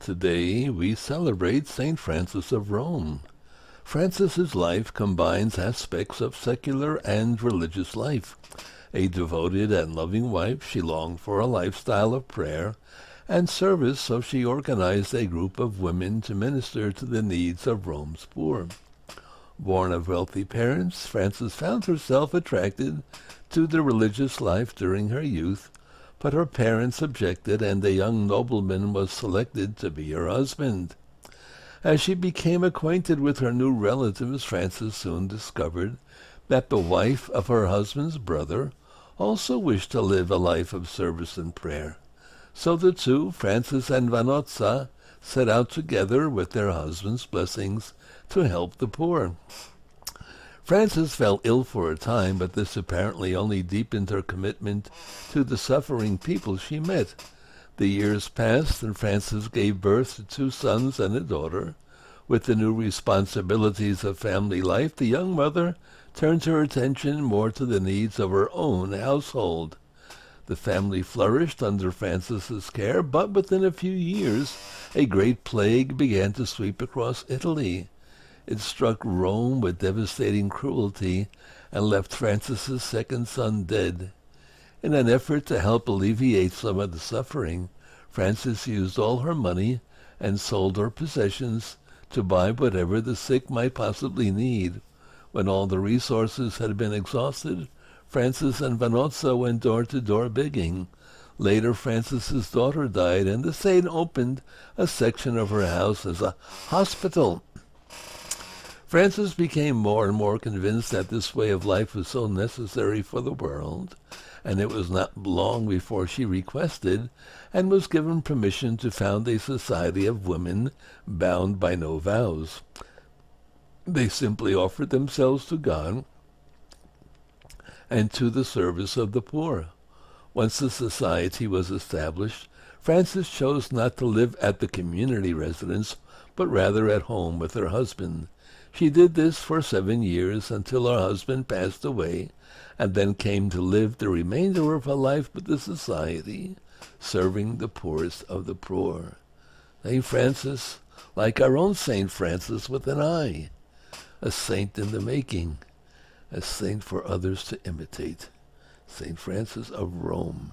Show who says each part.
Speaker 1: Today we celebrate St. Francis of Rome. Francis's life combines aspects of secular and religious life. A devoted and loving wife, she longed for a lifestyle of prayer and service, so she organized a group of women to minister to the needs of Rome's poor. Born of wealthy parents, Frances found herself attracted to the religious life during her youth, but her parents objected, and a young nobleman was selected to be her husband. As she became acquainted with her new relatives, Frances soon discovered that the wife of her husband's brother also wished to live a life of service and prayer. So the two, Frances and Vanozza, set out together with their husbands' blessings to help the poor. Frances fell ill for a time, but this apparently only deepened her commitment to the suffering people she met. The years passed, and Frances gave birth to 2 sons and a daughter. With the new responsibilities of family life, the young mother turned her attention more to the needs of her own household. The family flourished under Frances's care, but within a few years, a great plague began to sweep across Italy. It struck Rome with devastating cruelty and left Francis's second son dead. In an effort to help alleviate some of the suffering, Frances used all her money and sold her possessions to buy whatever the sick might possibly need. When all the resources had been exhausted, Frances and Vanozza went door to door begging. Later, Francis's daughter died, and the saint opened a section of her house as a hospital. Frances became more and more convinced that this way of life was so necessary for the world, and it was not long before she requested and was given permission to found a society of women bound by no vows. They simply offered themselves to God and to the service of the poor. Once the society was established, Frances chose not to live at the community residence, but rather at home with her husband. She did this for 7 years until her husband passed away, and then came to live the remainder of her life with the society, serving the poorest of the poor. St. Francis, like our own St. Francis with an I, a saint in the making, a saint for others to imitate. St. Francis of Rome.